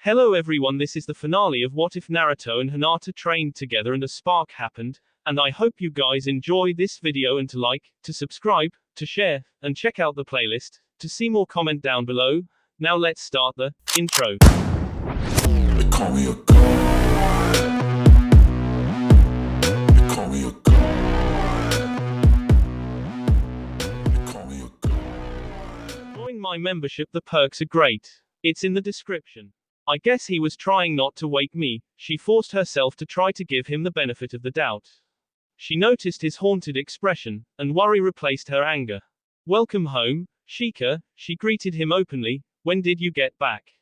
Hello everyone, this is the finale of What If Naruto and Hinata trained together and a spark happened, and I hope you guys enjoy this video and to like, to subscribe, to share, and check out the playlist, to see more comment down below. Now let's start the intro. They call me a god. They call me a god. They call me a god. Join my membership, the perks are great. It's in the description. I guess he was trying not to wake me. She forced herself to try to give him the benefit of the doubt. She noticed his haunted expression, and worry replaced her anger. Welcome home, Shika, she greeted him openly. When did you get back?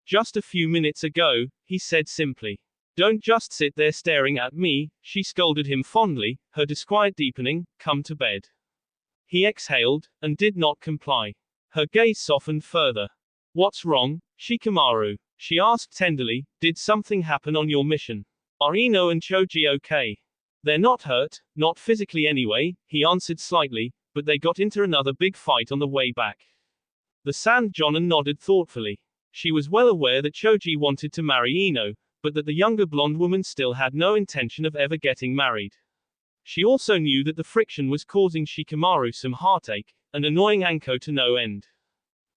Just a few minutes ago, he said simply. Don't just sit there staring at me, she scolded him fondly, her disquiet deepening. Come to bed. He exhaled, and did not comply. Her gaze softened further. What's wrong, Shikamaru? She asked tenderly. Did something happen on your mission? Are Ino and Choji okay? They're not hurt, not physically anyway, he answered slightly, but they got into another big fight on the way back. The Sand Jonin nodded thoughtfully. She was well aware that Choji wanted to marry Ino, but that the younger blonde woman still had no intention of ever getting married. She also knew that the friction was causing Shikamaru some heartache, and annoying Anko to no end.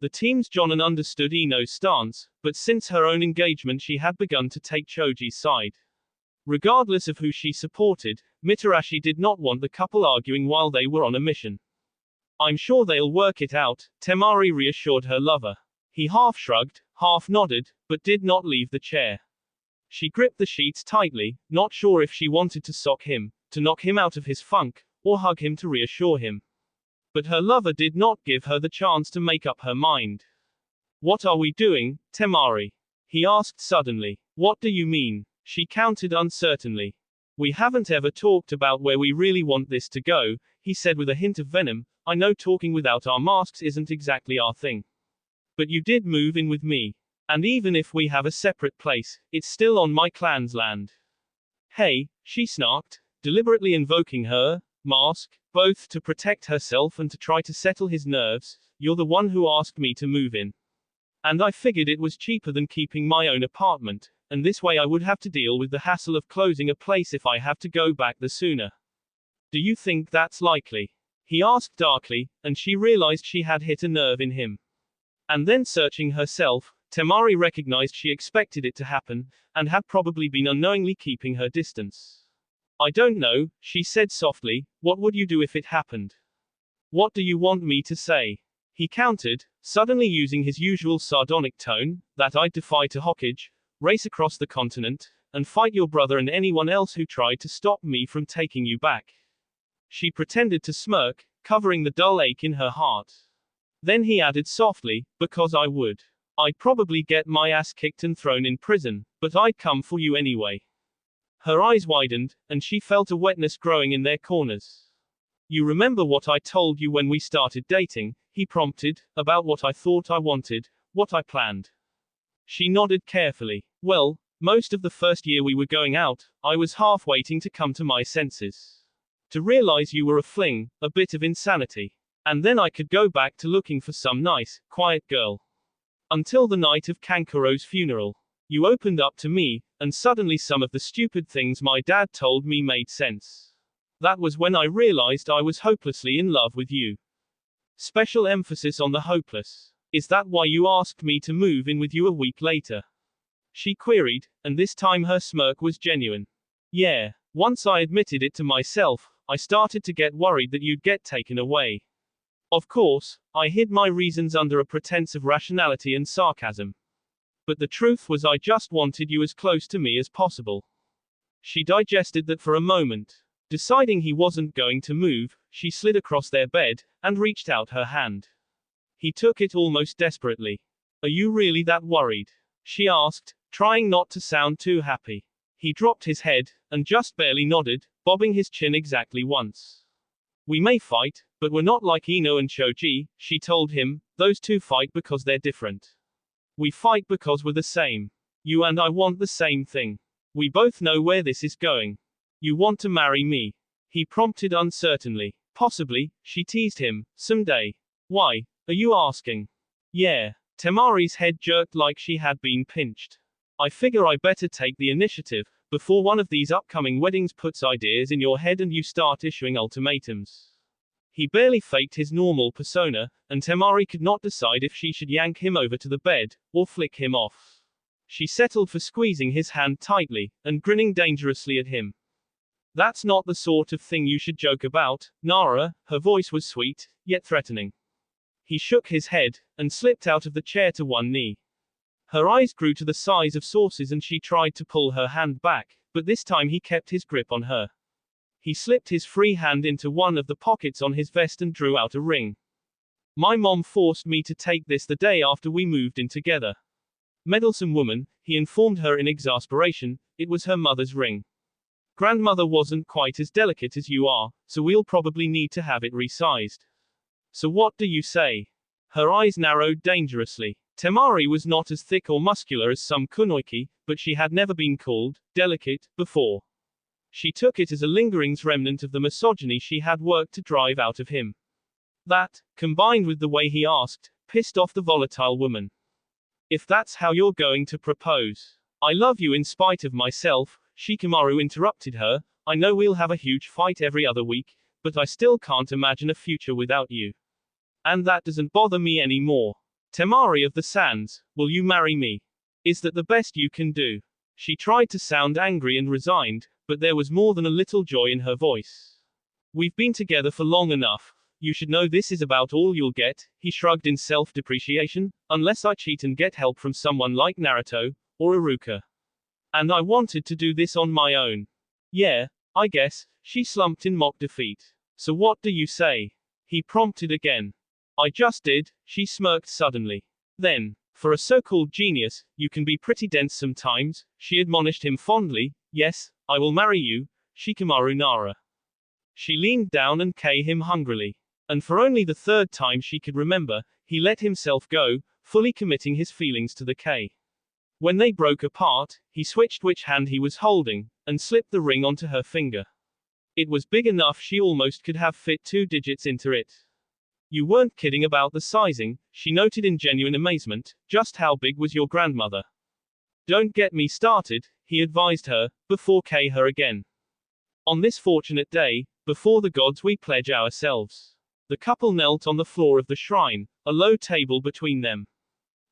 The team's Jonin understood Ino's stance, but since her own engagement she had begun to take Choji's side. Regardless of who she supported, Mitarashi did not want the couple arguing while they were on a mission. I'm sure they'll work it out, Temari reassured her lover. He half shrugged, half nodded, but did not leave the chair. She gripped the sheets tightly, not sure if she wanted to sock him, to knock him out of his funk, or hug him to reassure him. But her lover did not give her the chance to make up her mind. What are we doing, Temari? He asked suddenly. What do you mean? She countered uncertainly. We haven't ever talked about where we really want this to go, he said with a hint of venom. I know talking without our masks isn't exactly our thing. But you did move in with me. And even if we have a separate place, it's still on my clan's land. Hey, she snarked, deliberately invoking her mask, both to protect herself and to try to settle his nerves. You're the one who asked me to move in. And I figured it was cheaper than keeping my own apartment, and this way I would have to deal with the hassle of closing a place if I have to go back the sooner. Do you think that's likely? He asked darkly, and she realized she had hit a nerve in him. And then searching herself, Temari recognized she expected it to happen, and had probably been unknowingly keeping her distance. I don't know, she said softly. What would you do if it happened? What do you want me to say? He countered, suddenly using his usual sardonic tone, that I'd defy to Hokage, race across the continent, and fight your brother and anyone else who tried to stop me from taking you back. She pretended to smirk, covering the dull ache in her heart. Then he added softly, because I would. I'd probably get my ass kicked and thrown in prison, but I'd come for you anyway. Her eyes widened, and she felt a wetness growing in their corners. You remember what I told you when we started dating, he prompted, about what I thought I wanted, what I planned. She nodded carefully. Well, most of the first year we were going out, I was half waiting to come to my senses. To realize you were a fling, a bit of insanity. And then I could go back to looking for some nice, quiet girl. Until the night of Kankuro's funeral. You opened up to me, and suddenly some of the stupid things my dad told me made sense. That was when I realized I was hopelessly in love with you. Special emphasis on the hopeless. Is that why you asked me to move in with you a week later? She queried, and this time her smirk was genuine. Yeah, once I admitted it to myself, I started to get worried that you'd get taken away. Of course, I hid my reasons under a pretense of rationality and sarcasm. But the truth was I just wanted you as close to me as possible. She digested that for a moment. Deciding he wasn't going to move, she slid across their bed, and reached out her hand. He took it almost desperately. Are you really that worried? She asked, trying not to sound too happy. He dropped his head, and just barely nodded, bobbing his chin exactly once. We may fight, but we're not like Ino and Choji, she told him. Those two fight because they're different. We fight because we're the same. You and I want the same thing. We both know where this is going. You want to marry me? He prompted uncertainly. Possibly, she teased him, someday. Why, are you asking? Yeah. Temari's head jerked like she had been pinched. I figure I better take the initiative, before one of these upcoming weddings puts ideas in your head and you start issuing ultimatums. He barely faked his normal persona, and Temari could not decide if she should yank him over to the bed, or flick him off. She settled for squeezing his hand tightly, and grinning dangerously at him. That's not the sort of thing you should joke about, Nara. Her voice was sweet, yet threatening. He shook his head, and slipped out of the chair to one knee. Her eyes grew to the size of saucers and she tried to pull her hand back, but this time he kept his grip on her. He slipped his free hand into one of the pockets on his vest and drew out a ring. My mom forced me to take this the day after we moved in together. Meddlesome woman, he informed her in exasperation, it was her mother's ring. Grandmother wasn't quite as delicate as you are, so we'll probably need to have it resized. So what do you say? Her eyes narrowed dangerously. Temari was not as thick or muscular as some kunoichi, but she had never been called delicate before. She took it as a lingering remnant of the misogyny she had worked to drive out of him. That, combined with the way he asked, pissed off the volatile woman. If that's how you're going to propose. I love you in spite of myself, Shikamaru interrupted her. I know we'll have a huge fight every other week, but I still can't imagine a future without you. And that doesn't bother me anymore. Temari of the Sands, will you marry me? Is that the best you can do? She tried to sound angry and resigned, but there was more than a little joy in her voice. We've been together for long enough. You should know this is about all you'll get, he shrugged in self-depreciation, unless I cheat and get help from someone like Naruto, or Iruka. And I wanted to do this on my own. Yeah, I guess, she slumped in mock defeat. So what do you say? He prompted again. I just did, she smirked suddenly. Then, for a so-called genius, you can be pretty dense sometimes, she admonished him fondly. Yes, I will marry you, Shikamaru Nara. She leaned down and kissed him hungrily. And for only the third time she could remember, he let himself go, fully committing his feelings to the kiss. When they broke apart, he switched which hand he was holding, and slipped the ring onto her finger. It was big enough she almost could have fit 2 digits into it. You weren't kidding about the sizing, she noted in genuine amazement. Just how big was your grandmother? Don't get me started, he advised her, before kissing her again. On this fortunate day, before the gods we pledge ourselves. The couple knelt on the floor of the shrine, a low table between them.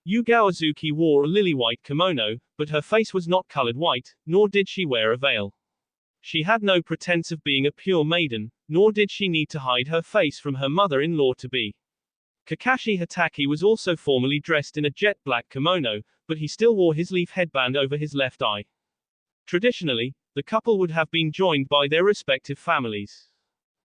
Yugawazuki wore a lily-white kimono, but her face was not colored white, nor did she wear a veil. She had no pretense of being a pure maiden, nor did she need to hide her face from her mother-in-law-to-be. Kakashi Hatake was also formally dressed in a jet-black kimono, but he still wore his leaf headband over his left eye. Traditionally, the couple would have been joined by their respective families.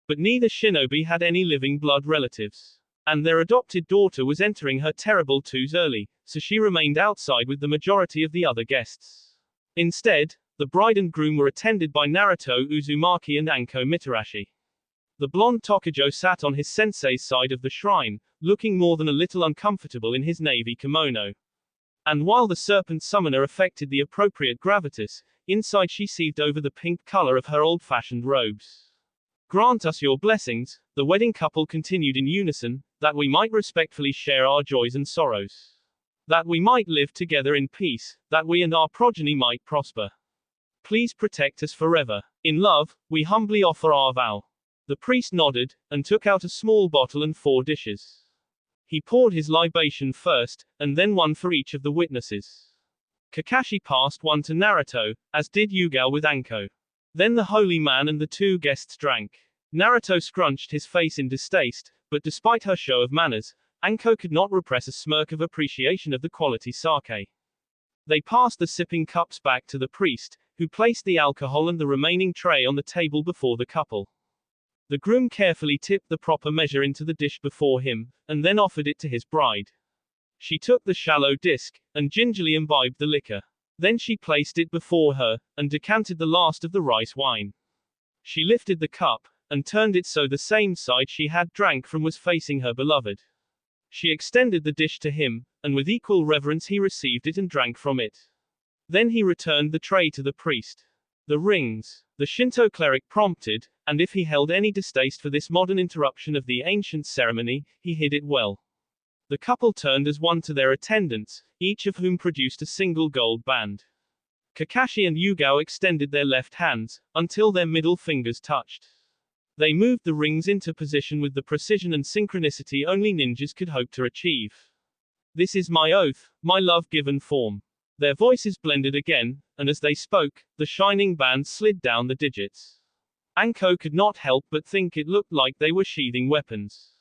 But neither shinobi had any living blood relatives. And their adopted daughter was entering her terrible twos early, so she remained outside with the majority of the other guests. Instead, the bride and groom were attended by Naruto Uzumaki and Anko Mitarashi. The blonde Tokujo sat on his sensei's side of the shrine, looking more than a little uncomfortable in his navy kimono. And while the serpent summoner affected the appropriate gravitas, inside she seethed over the pink color of her old-fashioned robes. Grant us your blessings, the wedding couple continued in unison, that we might respectfully share our joys and sorrows. That we might live together in peace, that we and our progeny might prosper. Please protect us forever. In love, we humbly offer our vow. The priest nodded, and took out a small bottle and 4 dishes. He poured his libation first, and then one for each of the witnesses. Kakashi passed one to Naruto, as did Yuga with Anko. Then the holy man and the 2 guests drank. Naruto scrunched his face in distaste, but despite her show of manners, Anko could not repress a smirk of appreciation of the quality sake. They passed the sipping cups back to the priest, who placed the alcohol and the remaining tray on the table before the couple. The groom carefully tipped the proper measure into the dish before him, and then offered it to his bride. She took the shallow disc, and gingerly imbibed the liquor. Then she placed it before her, and decanted the last of the rice wine. She lifted the cup, and turned it so the same side she had drank from was facing her beloved. She extended the dish to him, and with equal reverence he received it and drank from it. Then he returned the tray to the priest. The rings, the Shinto cleric prompted, and if he held any distaste for this modern interruption of the ancient ceremony, he hid it well. The couple turned as one to their attendants, each of whom produced a single gold band. Kakashi and Yugao extended their left hands, until their middle fingers touched. They moved the rings into position with the precision and synchronicity only ninjas could hope to achieve. This is my oath, my love given form. Their voices blended again, and as they spoke, the shining band slid down the digits. Anko could not help but think it looked like they were sheathing weapons.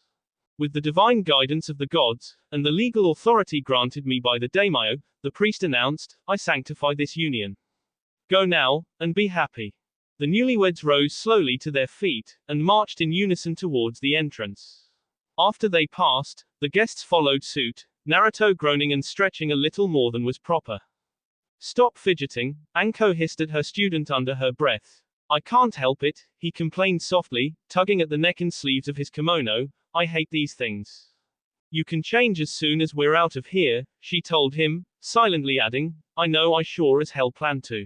With the divine guidance of the gods, and the legal authority granted me by the daimyo, the priest announced, I sanctify this union. Go now, and be happy. The newlyweds rose slowly to their feet, and marched in unison towards the entrance. After they passed, the guests followed suit, Naruto groaning and stretching a little more than was proper. Stop fidgeting, Anko hissed at her student under her breath. I can't help it, he complained softly, tugging at the neck and sleeves of his kimono. I hate these things. You can change as soon as we're out of here, she told him, silently adding, I know I sure as hell plan to.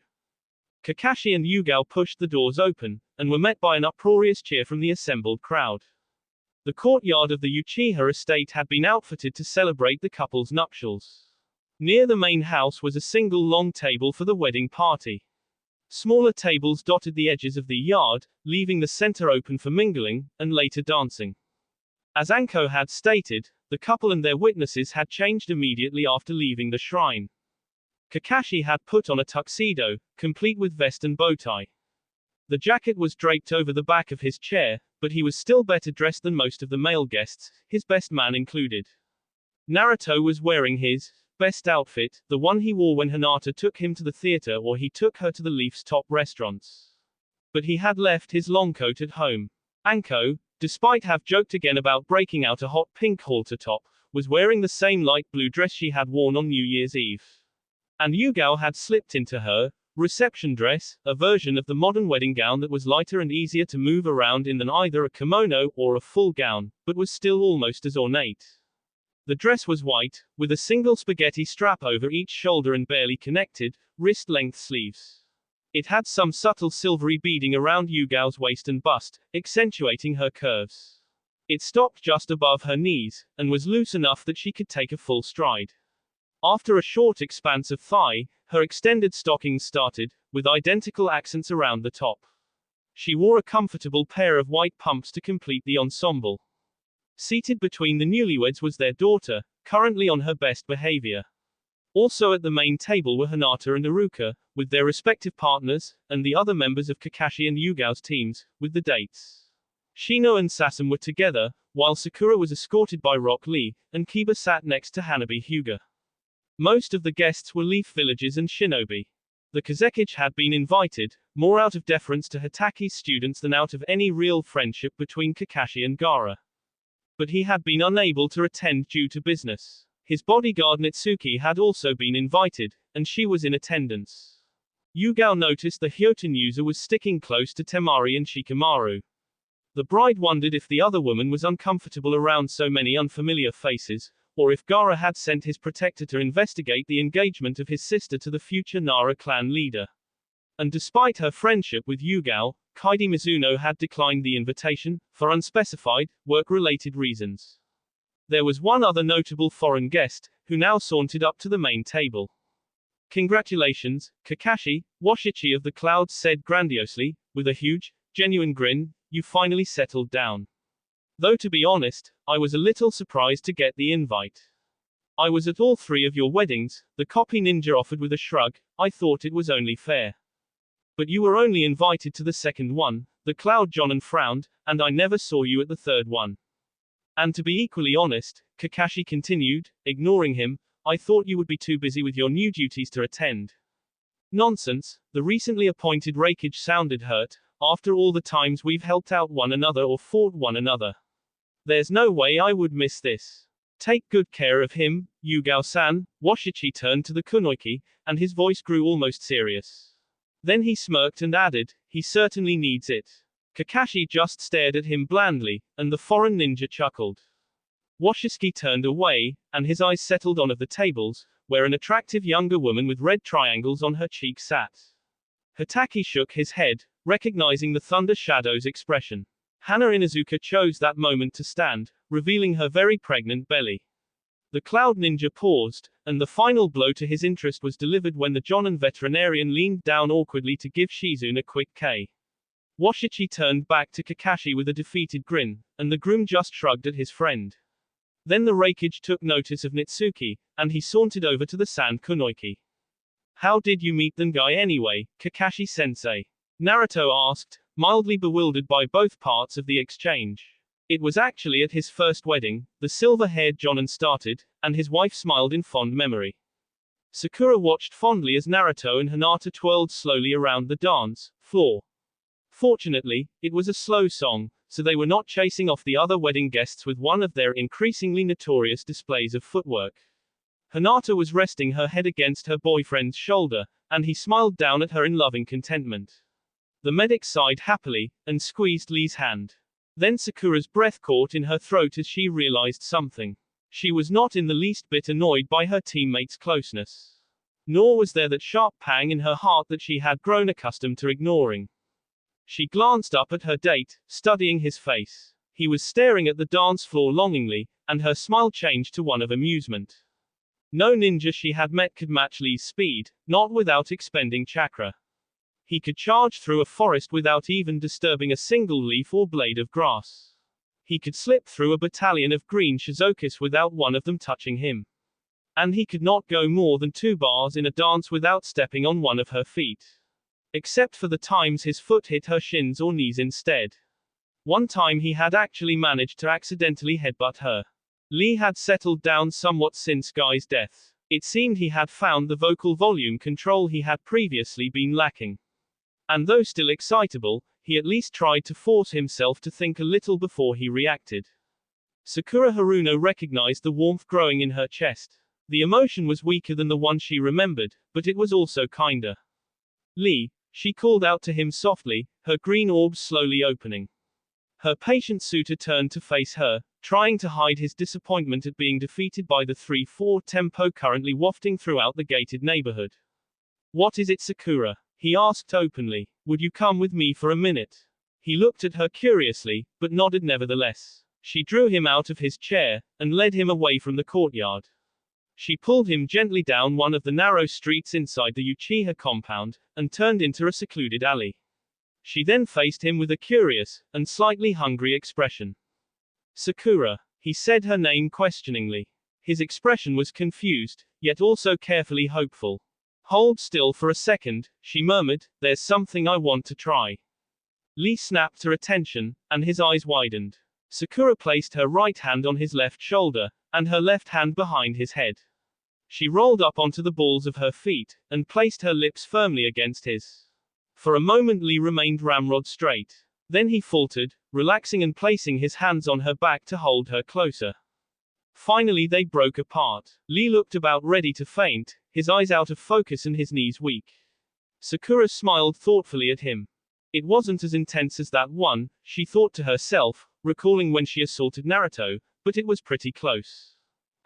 Kakashi and Yugao pushed the doors open, and were met by an uproarious cheer from the assembled crowd. The courtyard of the Uchiha estate had been outfitted to celebrate the couple's nuptials. Near the main house was a single long table for the wedding party. Smaller tables dotted the edges of the yard, leaving the center open for mingling, and later dancing. As Anko had stated, the couple and their witnesses had changed immediately after leaving the shrine. Kakashi had put on a tuxedo, complete with vest and bow tie. The jacket was draped over the back of his chair, but he was still better dressed than most of the male guests, his best man included. Naruto was wearing his best outfit, the one he wore when Hinata took him to the theater or he took her to the Leaf's top restaurants. But he had left his long coat at home. Anko, despite have joked again about breaking out a hot pink halter top, was wearing the same light blue dress she had worn on New Year's Eve. And Yugao had slipped into her reception dress, a version of the modern wedding gown that was lighter and easier to move around in than either a kimono or a full gown, but was still almost as ornate. The dress was white, with a single spaghetti strap over each shoulder and barely connected, wrist-length sleeves. It had some subtle silvery beading around Yugao's waist and bust, accentuating her curves. It stopped just above her knees, and was loose enough that she could take a full stride. After a short expanse of thigh, her extended stockings started, with identical accents around the top. She wore a comfortable pair of white pumps to complete the ensemble. Seated between the newlyweds was their daughter, currently on her best behavior. Also at the main table were Hinata and Iruka, with their respective partners, and the other members of Kakashi and Yugao's teams, with the dates. Shino and Sasum were together, while Sakura was escorted by Rock Lee, and Kiba sat next to Hanabi Hyuga. Most of the guests were Leaf villagers and shinobi. The Kazekage had been invited, more out of deference to Hitaki's students than out of any real friendship between Kakashi and Gaara. But he had been unable to attend due to business. His bodyguard Nitsuki had also been invited, and she was in attendance. Yugao noticed the Hyoten user was sticking close to Temari and Shikamaru. The bride wondered if the other woman was uncomfortable around so many unfamiliar faces, or if Gaara had sent his protector to investigate the engagement of his sister to the future Nara clan leader. And despite her friendship with Yugao, Kaidi Mizuno had declined the invitation, for unspecified, work-related reasons. There was one other notable foreign guest, who now sauntered up to the main table. Congratulations, Kakashi, Washichi of the Clouds said grandiosely, with a huge, genuine grin, you finally settled down. Though to be honest, I was a little surprised to get the invite. I was at all three of your weddings, the copy ninja offered with a shrug, I thought it was only fair. But you were only invited to the second one, the Cloud Jonin frowned, and I never saw you at the third one. And to be equally honest, Kakashi continued, ignoring him, I thought you would be too busy with your new duties to attend. Nonsense, the recently appointed Reikage sounded hurt, after all the times we've helped out one another or fought one another. There's no way I would miss this. Take good care of him, Yugao-san. Washichi turned to the kunoichi, and his voice grew almost serious. Then he smirked and added, he certainly needs it. Kakashi just stared at him blandly, and the foreign ninja chuckled. Washiski turned away, and his eyes settled on of the tables, where an attractive younger woman with red triangles on her cheek sat. Hitaki shook his head, recognizing the Thunder Shadow's expression. Hana Inuzuka chose that moment to stand, revealing her very pregnant belly. The Cloud Ninja paused, and the final blow to his interest was delivered when the Jonin veterinarian leaned down awkwardly to give Shizune a quick K. Washichi turned back to Kakashi with a defeated grin, and the groom just shrugged at his friend. Then the Raikage took notice of Nitsuki, and he sauntered over to the Sand Kunoiki. How did you meet that guy anyway, Kakashi-sensei? Naruto asked, mildly bewildered by both parts of the exchange. It was actually at his first wedding, the silver-haired Jonin started, and his wife smiled in fond memory. Sakura watched fondly as Naruto and Hinata twirled slowly around the dance floor. Fortunately, it was a slow song, so they were not chasing off the other wedding guests with one of their increasingly notorious displays of footwork. Hinata was resting her head against her boyfriend's shoulder, and he smiled down at her in loving contentment. The medic sighed happily, and squeezed Lee's hand. Then Sakura's breath caught in her throat as she realized something. She was not in the least bit annoyed by her teammates' closeness. Nor was there that sharp pang in her heart that she had grown accustomed to ignoring. She glanced up at her date, studying his face. He was staring at the dance floor longingly, and her smile changed to one of amusement. No ninja she had met could match Lee's speed, not without expending chakra. He could charge through a forest without even disturbing a single leaf or blade of grass. He could slip through a battalion of green shizokis without one of them touching him. And he could not go more than 2 bars in a dance without stepping on one of her feet. Except for the times his foot hit her shins or knees instead. One time he had actually managed to accidentally headbutt her. Lee had settled down somewhat since Guy's death. It seemed he had found the vocal volume control he had previously been lacking. And though still excitable, he at least tried to force himself to think a little before he reacted. Sakura Haruno recognized the warmth growing in her chest. The emotion was weaker than the one she remembered, but it was also kinder. Lee, she called out to him softly, her green orbs slowly opening. Her patient suitor turned to face her, trying to hide his disappointment at being defeated by the 3/4 tempo currently wafting throughout the gated neighborhood. What is it, Sakura? He asked openly. Would you come with me for a minute? He looked at her curiously, but nodded nevertheless. She drew him out of his chair, and led him away from the courtyard. She pulled him gently down one of the narrow streets inside the Uchiha compound, and turned into a secluded alley. She then faced him with a curious, and slightly hungry expression. Sakura. He said her name questioningly. His expression was confused, yet also carefully hopeful. Hold still for a second, she murmured, there's something I want to try. Lee snapped her attention, and his eyes widened. Sakura placed her right hand on his left shoulder, and her left hand behind his head. She rolled up onto the balls of her feet, and placed her lips firmly against his. For a moment Lee remained ramrod straight. Then he faltered, relaxing and placing his hands on her back to hold her closer. Finally they broke apart. Lee looked about ready to faint, his eyes out of focus and his knees weak. Sakura smiled thoughtfully at him. It wasn't as intense as that one, she thought to herself, recalling when she assaulted Naruto, but it was pretty close.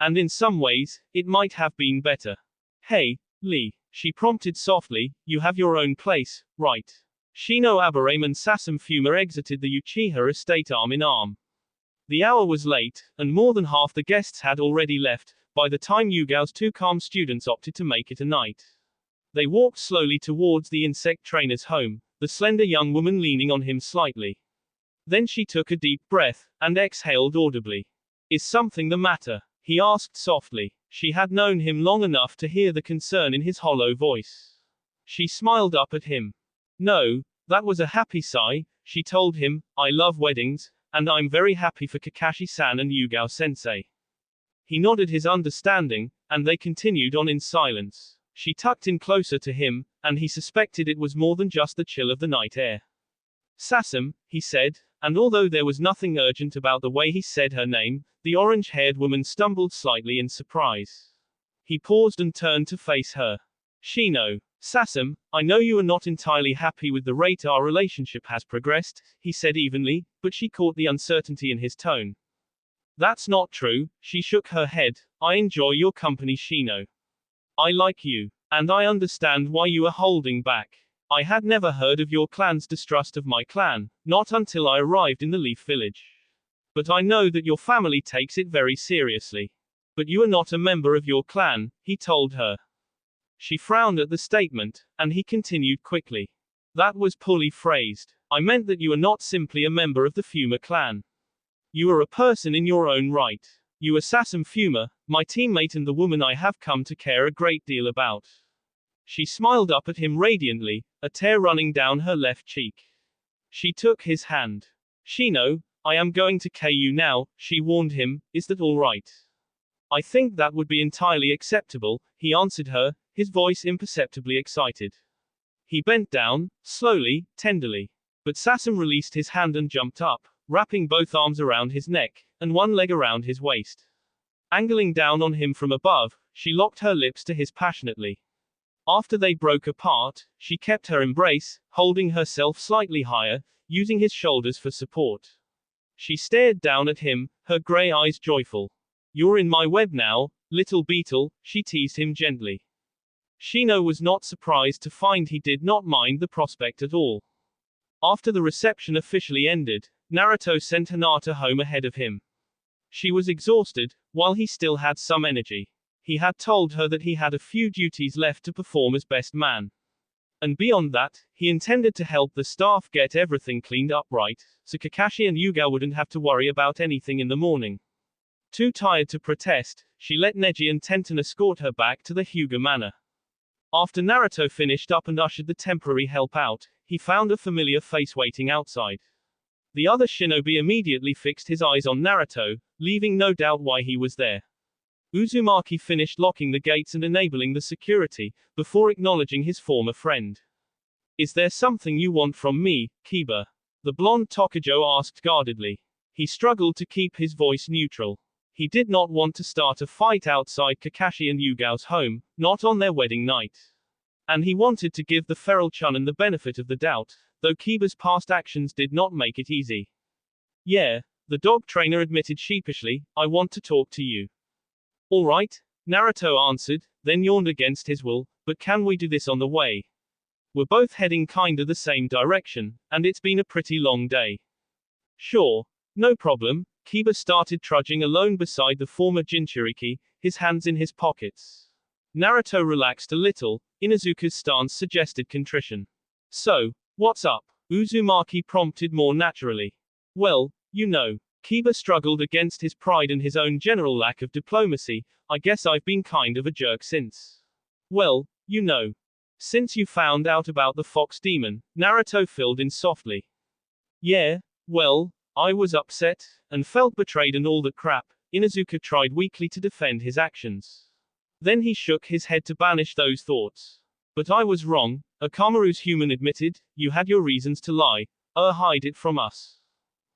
And in some ways, it might have been better. Hey, Lee, she prompted softly, you have your own place, right? Shino Aburame and Sasam Fuma exited the Uchiha estate arm in arm. The hour was late, and more than half the guests had already left, by the time Yugao's 2 calm students opted to make it a night. They walked slowly towards the insect trainer's home, the slender young woman leaning on him slightly. Then she took a deep breath, and exhaled audibly. Is something the matter? He asked softly. She had known him long enough to hear the concern in his hollow voice. She smiled up at him. No, that was a happy sigh, she told him, I love weddings, and I'm very happy for Kakashi-san and Yugao-sensei. He nodded his understanding, and they continued on in silence. She tucked in closer to him, and he suspected it was more than just the chill of the night air. Sasam, he said, and although there was nothing urgent about the way he said her name, the orange-haired woman stumbled slightly in surprise. He paused and turned to face her. Shino. Sasam, I know you are not entirely happy with the rate our relationship has progressed, he said evenly, but she caught the uncertainty in his tone. That's not true, she shook her head, I enjoy your company, Shino. I like you. And I understand why you are holding back. I had never heard of your clan's distrust of my clan, not until I arrived in the Leaf Village. But I know that your family takes it very seriously. But you are not a member of your clan, he told her. She frowned at the statement, and he continued quickly. That was poorly phrased. I meant that you are not simply a member of the Fuma clan. You are a person in your own right. You are Sasam Fuma, my teammate and the woman I have come to care a great deal about. She smiled up at him radiantly, a tear running down her left cheek. She took his hand. Shino, I am going to KU now, she warned him, is that all right? I think that would be entirely acceptable, he answered her, his voice imperceptibly excited. He bent down, slowly, tenderly. But Sasam released his hand and jumped up, wrapping both arms around his neck, and one leg around his waist. Angling down on him from above, she locked her lips to his passionately. After they broke apart, she kept her embrace, holding herself slightly higher, using his shoulders for support. She stared down at him, her grey eyes joyful. You're in my web now, little beetle, she teased him gently. Shino was not surprised to find he did not mind the prospect at all. After the reception officially ended, Naruto sent Hinata home ahead of him. She was exhausted, while he still had some energy. He had told her that he had a few duties left to perform as best man. And beyond that, he intended to help the staff get everything cleaned up right, so Kakashi and Yuga wouldn't have to worry about anything in the morning. Too tired to protest, she let Neji and Tenten escort her back to the Hyuga manor. After Naruto finished up and ushered the temporary help out, he found a familiar face waiting outside. The other shinobi immediately fixed his eyes on Naruto, leaving no doubt why he was there. Uzumaki finished locking the gates and enabling the security, before acknowledging his former friend. Is there something you want from me, Kiba? The blonde Tokujo asked guardedly. He struggled to keep his voice neutral. He did not want to start a fight outside Kakashi and Yugao's home, not on their wedding night. And he wanted to give the feral Chunin the benefit of the doubt, though Kiba's past actions did not make it easy. Yeah, the dog trainer admitted sheepishly, I want to talk to you. All right, Naruto answered, then yawned against his will, but can we do this on the way? We're both heading kinda the same direction, and it's been a pretty long day. Sure, no problem. Kiba started trudging alone beside the former Jinchuriki, his hands in his pockets. Naruto relaxed a little, Inuzuka's stance suggested contrition. So, what's up? Uzumaki prompted more naturally. Well, you know. Kiba struggled against his pride and his own general lack of diplomacy. I guess I've been kind of a jerk since. Well, you know. Since you found out about the fox demon, Naruto filled in softly. Yeah, well, I was upset, and felt betrayed and all that crap. Inuzuka tried weakly to defend his actions. Then he shook his head to banish those thoughts. But I was wrong, Akamaru's human admitted, you had your reasons to lie, hide it from us.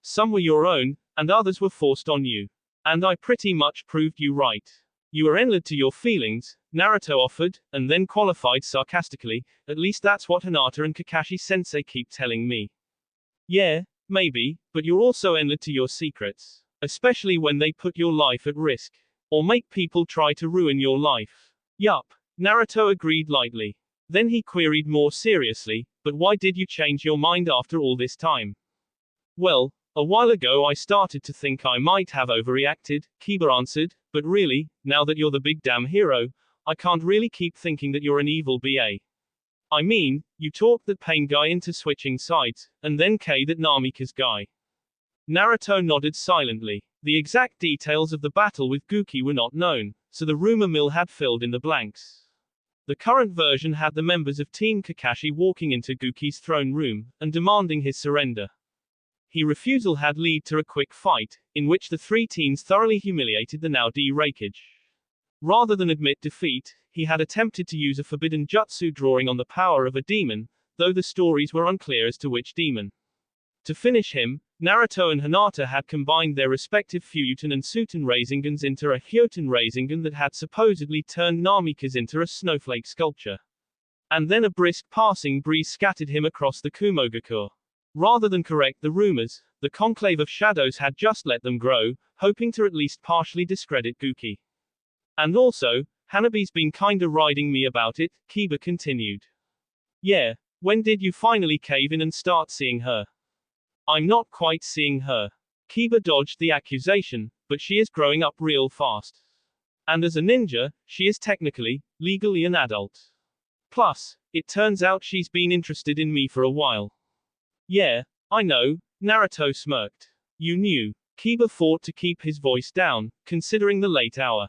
Some were your own, and others were forced on you. And I pretty much proved you right. You were endless to your feelings, Naruto offered, and then qualified sarcastically, at least that's what Hinata and Kakashi-sensei keep telling me. Yeah, maybe, but you're also endless to your secrets. Especially when they put your life at risk. Or make people try to ruin your life. Yup, Naruto agreed lightly. Then he queried more seriously, but why did you change your mind after all this time? Well, a while ago I started to think I might have overreacted, Kiba answered, but really, now that you're the big damn hero, I can't really keep thinking that you're an evil BA. I mean, you talked that Pain guy into switching sides, and then K that Namikaze guy. Naruto nodded silently. The exact details of the battle with Guki were not known, so the rumor mill had filled in the blanks. The current version had the members of Team Kakashi walking into Guki's throne room, and demanding his surrender. His refusal had led to a quick fight, in which the three teens thoroughly humiliated the now D-Raikage. Rather than admit defeat, he had attempted to use a forbidden jutsu drawing on the power of a demon, though the stories were unclear as to which demon. To finish him, Naruto and Hinata had combined their respective Fuyuten and Suten Raisingans into a Hyoten Raisingan that had supposedly turned Namikaze into a snowflake sculpture. And then a brisk passing breeze scattered him across the Kumogakur. Rather than correct the rumors, the Conclave of Shadows had just let them grow, hoping to at least partially discredit Guki. And also, Hanabi's been kinda riding me about it, Kiba continued. Yeah, when did you finally cave in and start seeing her? I'm not quite seeing her. Kiba dodged the accusation, but she is growing up real fast. And as a ninja, she is technically, legally an adult. Plus, it turns out she's been interested in me for a while. Yeah, I know, Naruto smirked. You knew. Kiba fought to keep his voice down, considering the late hour.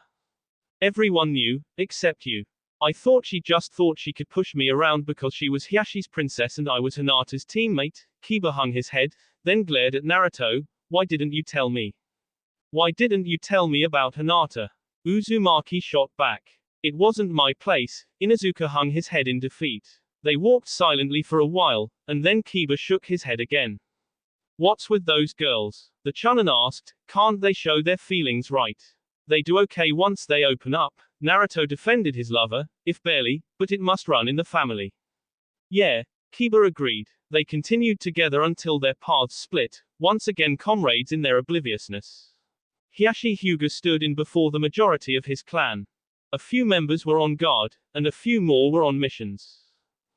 Everyone knew, except you. I thought she just thought she could push me around because she was Hyashi's princess and I was Hinata's teammate. Kiba hung his head, then glared at Naruto. Why didn't you tell me? Why didn't you tell me about Hinata? Uzumaki shot back. It wasn't my place. Inuzuka hung his head in defeat. They walked silently for a while, and then Kiba shook his head again. What's with those girls? The Chunin asked. Can't they show their feelings right? They do okay once they open up. Naruto defended his lover, if barely, but it must run in the family. Yeah, Kiba agreed. They continued together until their paths split, once again comrades in their obliviousness. Hiashi Hyuga stood in before the majority of his clan. A few members were on guard, and a few more were on missions.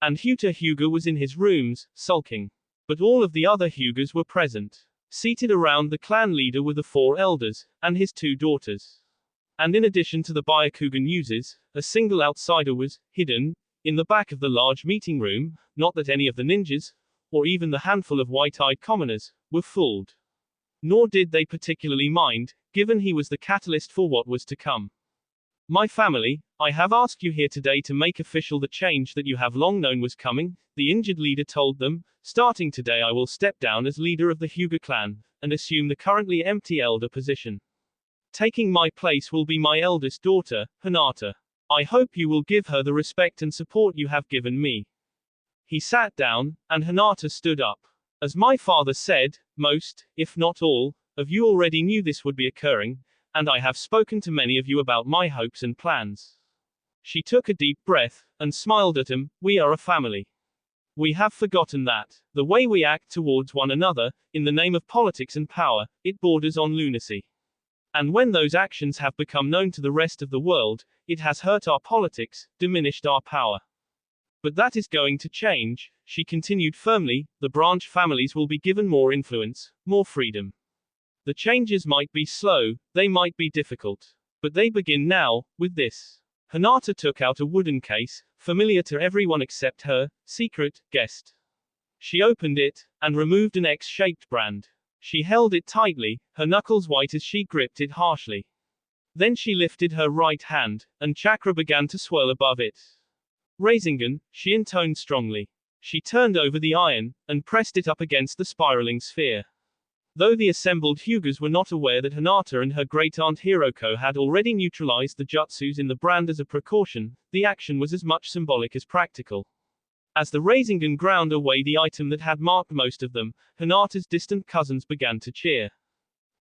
And Hyuta Hyuga was in his rooms, sulking. But all of the other Hyugas were present. Seated around the clan leader were the 4 elders, and his 2 daughters. And in addition to the Byakugan users, a single outsider was hidden in the back of the large meeting room, not that any of the ninjas, or even the handful of white-eyed commoners, were fooled. Nor did they particularly mind, given he was the catalyst for what was to come. My family, I have asked you here today to make official the change that you have long known was coming, the injured leader told them. Starting today I will step down as leader of the Hyuga clan, and assume the currently empty elder position. Taking my place will be my eldest daughter, Hinata. I hope you will give her the respect and support you have given me. He sat down, and Hinata stood up. As my father said, most, if not all, of you already knew this would be occurring, and I have spoken to many of you about my hopes and plans. She took a deep breath, and smiled at him. We are a family. We have forgotten that. The way we act towards one another, in the name of politics and power, it borders on lunacy. And when those actions have become known to the rest of the world, it has hurt our politics, diminished our power. But that is going to change, she continued firmly. The branch families will be given more influence, more freedom. The changes might be slow, they might be difficult. But they begin now, with this. Hinata took out a wooden case, familiar to everyone except her, secret guest. She opened it, and removed an X-shaped brand. She held it tightly, her knuckles white as she gripped it harshly. Then she lifted her right hand, and chakra began to swirl above it. Rasengan, she intoned strongly. She turned over the iron, and pressed it up against the spiraling sphere. Though the assembled Hyugas were not aware that Hinata and her great-aunt Hiroko had already neutralized the jutsus in the brand as a precaution, the action was as much symbolic as practical. As the Rasengan ground away the item that had marked most of them, Hinata's distant cousins began to cheer.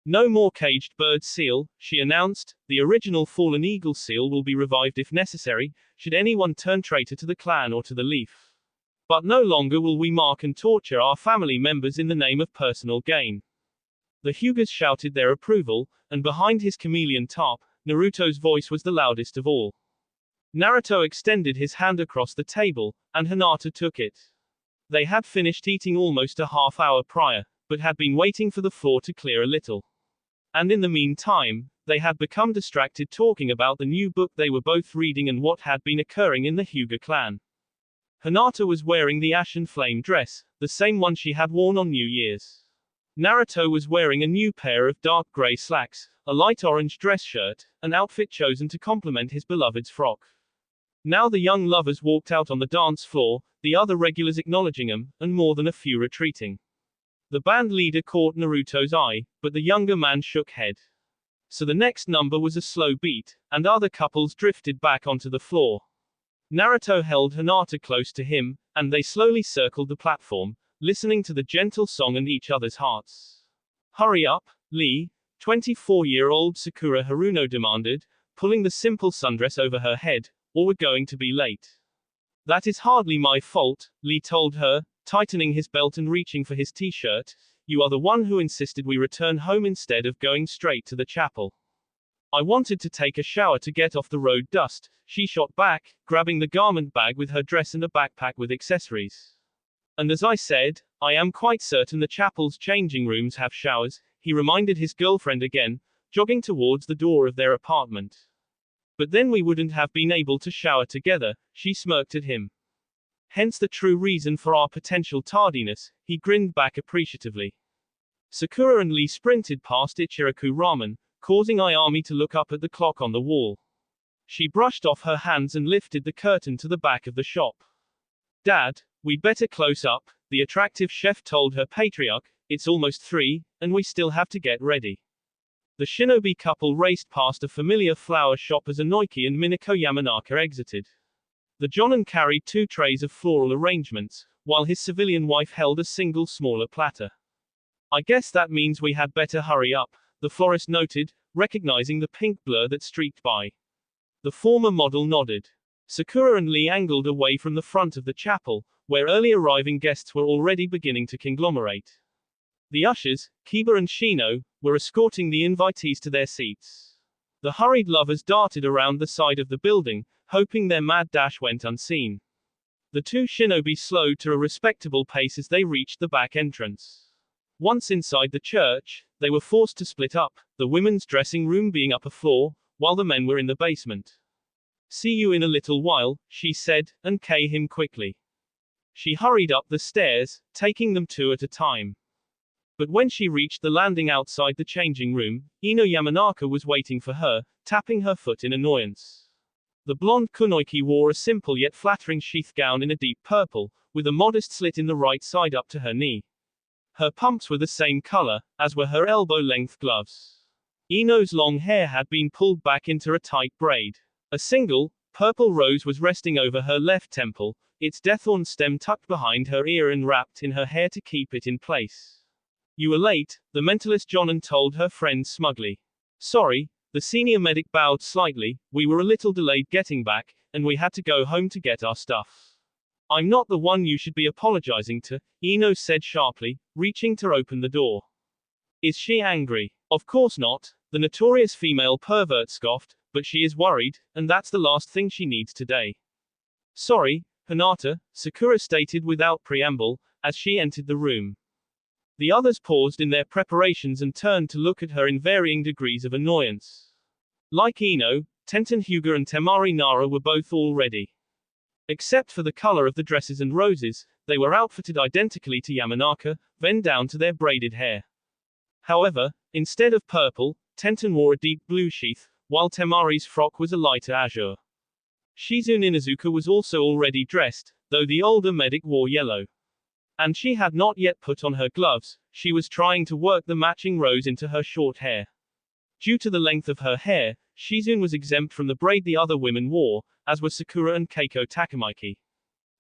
No more caged bird seal, she announced. The original fallen eagle seal will be revived if necessary, should anyone turn traitor to the clan or to the leaf. But no longer will we mark and torture our family members in the name of personal gain. The Hyugas shouted their approval, and behind his chameleon top, Naruto's voice was the loudest of all. Naruto extended his hand across the table, and Hinata took it. They had finished eating almost a half hour prior, but had been waiting for the floor to clear a little. And in the meantime, they had become distracted talking about the new book they were both reading and what had been occurring in the Hyuga clan. Hinata was wearing the ashen flame dress, the same one she had worn on New Year's. Naruto was wearing a new pair of dark gray slacks, a light orange dress shirt, an outfit chosen to complement his beloved's frock. Now the young lovers walked out on the dance floor, the other regulars acknowledging them, and more than a few retreating. The band leader caught Naruto's eye, but the younger man shook head. So the next number was a slow beat, and other couples drifted back onto the floor. Naruto held Hinata close to him, and they slowly circled the platform, listening to the gentle song and each other's hearts. Hurry up, Lee, 24-year-old Sakura Haruno demanded, pulling the simple sundress over her head, or we're going to be late. That is hardly my fault, Lee told her, tightening his belt and reaching for his t-shirt. You are the one who insisted we return home instead of going straight to the chapel. I wanted to take a shower to get off the road dust, she shot back, grabbing the garment bag with her dress and a backpack with accessories. And as I said, I am quite certain the chapel's changing rooms have showers, he reminded his girlfriend again, jogging towards the door of their apartment. But then we wouldn't have been able to shower together, she smirked at him. Hence the true reason for our potential tardiness, he grinned back appreciatively. Sakura and Lee sprinted past Ichiraku Ramen, causing Ayami to look up at the clock on the wall. She brushed off her hands and lifted the curtain to the back of the shop. Dad, we'd better close up, the attractive chef told her patriarch, it's almost 3, and we still have to get ready. The shinobi couple raced past a familiar flower shop as Inoki and Minako Yamanaka exited. The Jonin carried 2 trays of floral arrangements, while his civilian wife held a single smaller platter. I guess that means we had better hurry up, the florist noted, recognizing the pink blur that streaked by. The former model nodded. Sakura and Lee angled away from the front of the chapel, where early arriving guests were already beginning to conglomerate. The ushers, Kiba and Shino, were escorting the invitees to their seats. The hurried lovers darted around the side of the building, hoping their mad dash went unseen. The 2 shinobi slowed to a respectable pace as they reached the back entrance. Once inside the church, they were forced to split up, the women's dressing room being upper floor, while the men were in the basement. See you in a little while, she said, and kei him quickly. She hurried up the stairs, taking them 2 at a time. But when she reached the landing outside the changing room, Ino Yamanaka was waiting for her, tapping her foot in annoyance. The blonde kunoichi wore a simple yet flattering sheath gown in a deep purple, with a modest slit in the right side up to her knee. Her pumps were the same color, as were her elbow-length gloves. Ino's long hair had been pulled back into a tight braid. A single, purple rose was resting over her left temple, its deathorn stem tucked behind her ear and wrapped in her hair to keep it in place. You were late, the mentalist Jonan told her friend smugly. Sorry, the senior medic bowed slightly, we were a little delayed getting back, and we had to go home to get our stuff. I'm not the one you should be apologizing to, Ino said sharply, reaching to open the door. Is she angry? Of course not, the notorious female pervert scoffed, but she is worried, and that's the last thing she needs today. Sorry, Hinata, Sakura stated without preamble, as she entered the room. The others paused in their preparations and turned to look at her in varying degrees of annoyance. Like Ino, Tenten Hyuga and Temari Nara were both all ready. Except for the color of the dresses and roses, they were outfitted identically to Yamanaka, then down to their braided hair. However, instead of purple, Tenten wore a deep blue sheath, while Temari's frock was a lighter azure. Shizune Inazuka was also already dressed, though the older medic wore yellow. And she had not yet put on her gloves, she was trying to work the matching rose into her short hair. Due to the length of her hair, Shizune was exempt from the braid the other women wore, as were Sakura and Keiko Takamaiki.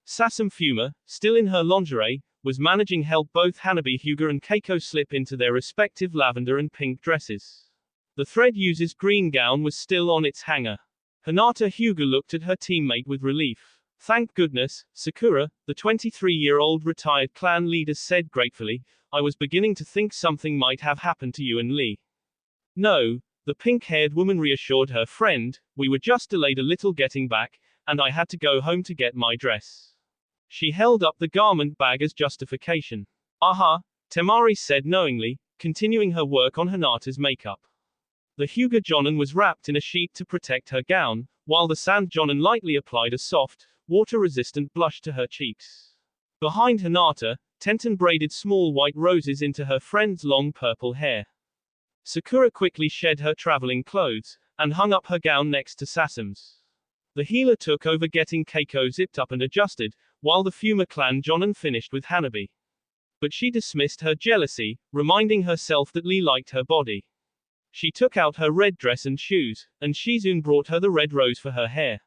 Sasam Fuma, still in her lingerie, was managing help both Hanabi Hyuga and Keiko slip into their respective lavender and pink dresses. The thread user's green gown was still on its hanger. Hinata Hyuga looked at her teammate with relief. Thank goodness, Sakura, the 23-year-old retired clan leader said gratefully, I was beginning to think something might have happened to you and Lee. No, the pink-haired woman reassured her friend, we were just delayed a little getting back, and I had to go home to get my dress. She held up the garment bag as justification. Aha, Temari said knowingly, continuing her work on Hinata's makeup. The Hyuga Jonin was wrapped in a sheet to protect her gown, while the Sand Jonin lightly applied a soft, water-resistant blush to her cheeks. Behind Hinata, Tenten braided small white roses into her friend's long purple hair. Sakura quickly shed her traveling clothes, and hung up her gown next to Sasam's. The healer took over getting Keiko zipped up and adjusted, while the Fuma clan Jonin finished with Hanabi. But she dismissed her jealousy, reminding herself that Lee liked her body. She took out her red dress and shoes, and Shizune brought her the red rose for her hair.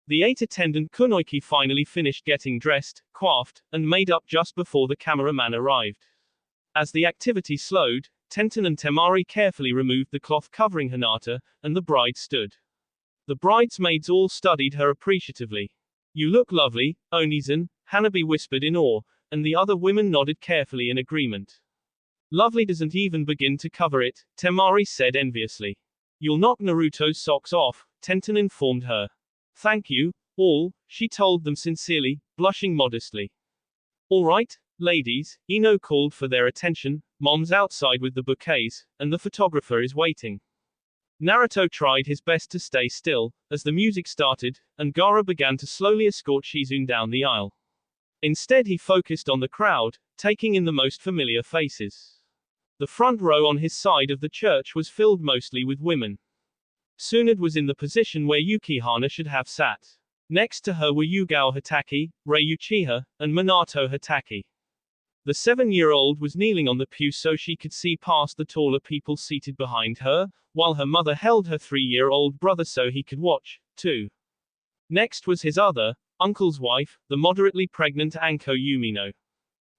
The 8 attendant kunoichi finally finished getting dressed, coiffed, and made up just before the cameraman arrived. As the activity slowed, Tenten and Temari carefully removed the cloth covering Hinata, and the bride stood. The bridesmaids all studied her appreciatively. You look lovely, Onizan, Hanabi whispered in awe, and the other women nodded carefully in agreement. Lovely doesn't even begin to cover it, Temari said enviously. You'll knock Naruto's socks off, Tenten informed her. Thank you, all, she told them sincerely, blushing modestly. All right, ladies, Ino called for their attention, Mom's outside with the bouquets, and the photographer is waiting. Naruto tried his best to stay still, as the music started, and Gaara began to slowly escort Shizune down the aisle. Instead he focused on the crowd, taking in the most familiar faces. The front row on his side of the church was filled mostly with women. Tsunade was in the position where Yukihana should have sat. Next to her were Yugao Hitaki, Rei Uchiha, and Minato Hitaki. The 7-year-old was kneeling on the pew so she could see past the taller people seated behind her, while her mother held her 3-year-old brother so he could watch, too. Next was his other, uncle's wife, the moderately pregnant Anko Yumino.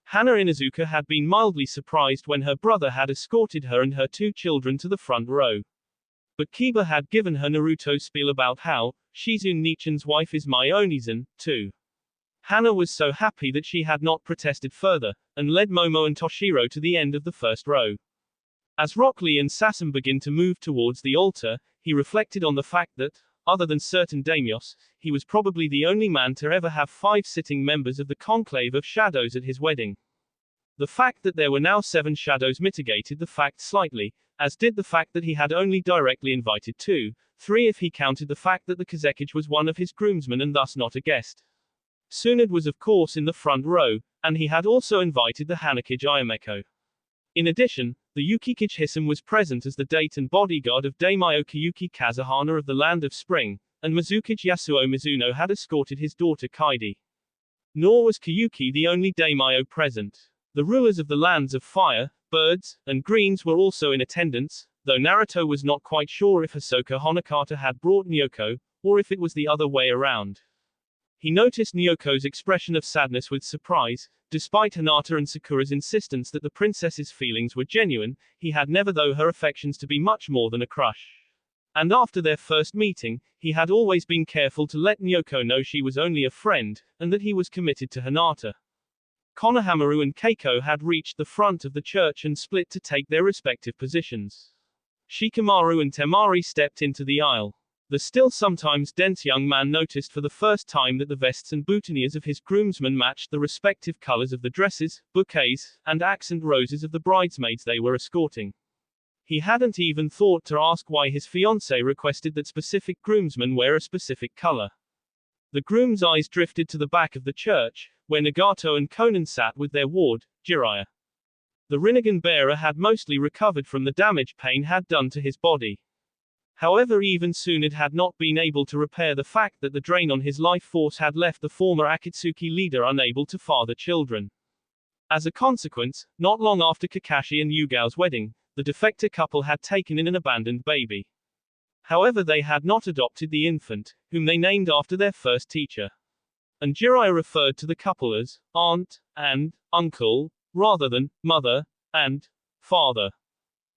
Hana Inuzuka had been mildly surprised when her brother had escorted her and her 2 children to the front row. But Kiba had given her Naruto's spiel about how Shizune Nichan's wife is my Onizan, too. Hana was so happy that she had not protested further, and led Momo and Toshiro to the end of the first row. As Rock Lee and Sasam began to move towards the altar, he reflected on the fact that, other than certain daimyos, he was probably the only man to ever have 5 sitting members of the Conclave of Shadows at his wedding. The fact that there were now 7 shadows mitigated the fact slightly, as did the fact that he had only directly invited 2, 3 if he counted the fact that the Kazekage was one of his groomsmen and thus not a guest. Tsunade was of course in the front row, and he had also invited the Hanakage Ayameko. In addition, the Yukikage Hisam was present as the date and bodyguard of Daimyo Kiyuki Kazuhana of the Land of Spring, and Mizukage Yasuo Mizuno had escorted his daughter Kaidi. Nor was Kiyuki the only daimyo present. The rulers of the lands of Fire, Birds, and Greens were also in attendance, though Naruto was not quite sure if Hisoka Honokata had brought Nyoko, or if it was the other way around. He noticed Nyoko's expression of sadness with surprise. Despite Hinata and Sakura's insistence that the princess's feelings were genuine, he had never though her affections to be much more than a crush. And after their first meeting, he had always been careful to let Nyoko know she was only a friend, and that he was committed to Hinata. Konohamaru and Keiko had reached the front of the church and split to take their respective positions. Shikamaru and Temari stepped into the aisle. The still sometimes dense young man noticed for the first time that the vests and boutonnieres of his groomsmen matched the respective colors of the dresses, bouquets, and accent roses of the bridesmaids they were escorting. He hadn't even thought to ask why his fiancée requested that specific groomsmen wear a specific color. The groom's eyes drifted to the back of the church, where Nagato and Konan sat with their ward, Jiraiya. The Rinnegan bearer had mostly recovered from the damage pain had done to his body. However, even Tsunade had not been able to repair the fact that the drain on his life force had left the former Akatsuki leader unable to father children. As a consequence, not long after Kakashi and Yugao's wedding, the defector couple had taken in an abandoned baby. However, they had not adopted the infant, whom they named after their first teacher. And Jiraiya referred to the couple as aunt and uncle, rather than mother and father.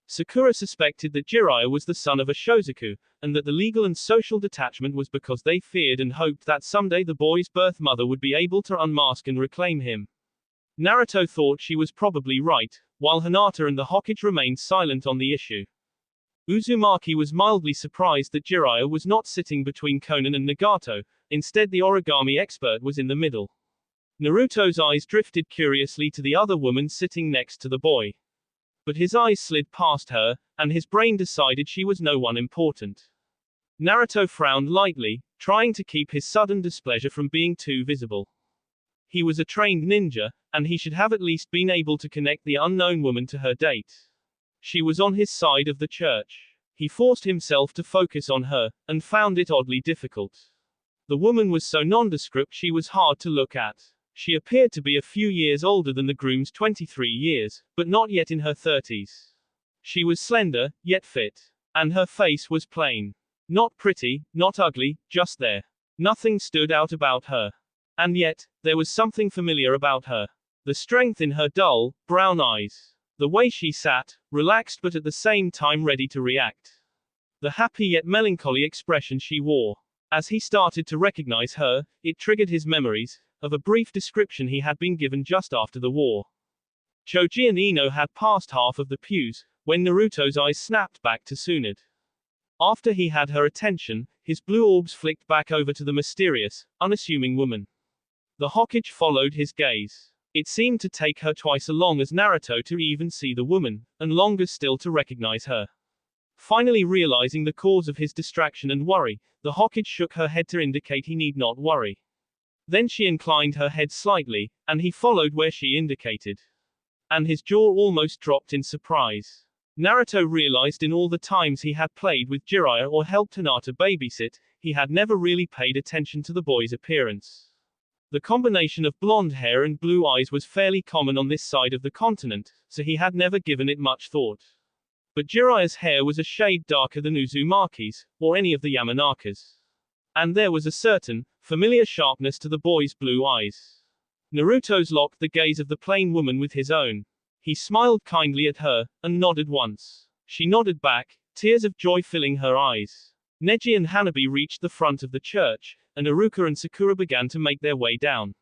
Sakura suspected that Jiraiya was the son of a Shozaku, and that the legal and social detachment was because they feared and hoped that someday the boy's birth mother would be able to unmask and reclaim him. Naruto thought she was probably right, while Hinata and the Hokage remained silent on the issue. Uzumaki was mildly surprised that Jiraiya was not sitting between Konan and Nagato, instead the origami expert was in the middle. Naruto's eyes drifted curiously to the other woman sitting next to the boy. But his eyes slid past her, and his brain decided she was no one important. Naruto frowned lightly, trying to keep his sudden displeasure from being too visible. He was a trained ninja, and he should have at least been able to connect the unknown woman to her date. She was on his side of the church. He forced himself to focus on her, and found it oddly difficult. The woman was so nondescript she was hard to look at. She appeared to be a few years older than the groom's 23 years, but not yet in her 30s. She was slender, yet fit. And her face was plain. Not pretty, not ugly, just there. Nothing stood out about her. And yet, there was something familiar about her. The strength in her dull, brown eyes. The way she sat, relaxed but at the same time ready to react. The happy yet melancholy expression she wore. As he started to recognize her, it triggered his memories of a brief description he had been given just after the war. Choji and Ino had passed half of the pews, when Naruto's eyes snapped back to Tsunade. After he had her attention, his blue orbs flicked back over to the mysterious, unassuming woman. The Hokage followed his gaze. It seemed to take her twice as long as Naruto to even see the woman, and longer still to recognize her. Finally realizing the cause of his distraction and worry, the Hokage shook her head to indicate he need not worry. Then she inclined her head slightly, and he followed where she indicated. And his jaw almost dropped in surprise. Naruto realized in all the times he had played with Jiraiya or helped Hinata babysit, he had never really paid attention to the boy's appearance. The combination of blonde hair and blue eyes was fairly common on this side of the continent, so he had never given it much thought. But Jiraiya's hair was a shade darker than Uzumaki's, or any of the Yamanaka's. And there was a certain, familiar sharpness to the boy's blue eyes. Naruto's locked the gaze of the plain woman with his own. He smiled kindly at her, and nodded once. She nodded back, tears of joy filling her eyes. Neji and Hanabi reached the front of the church, and Iruka and Sakura began to make their way down.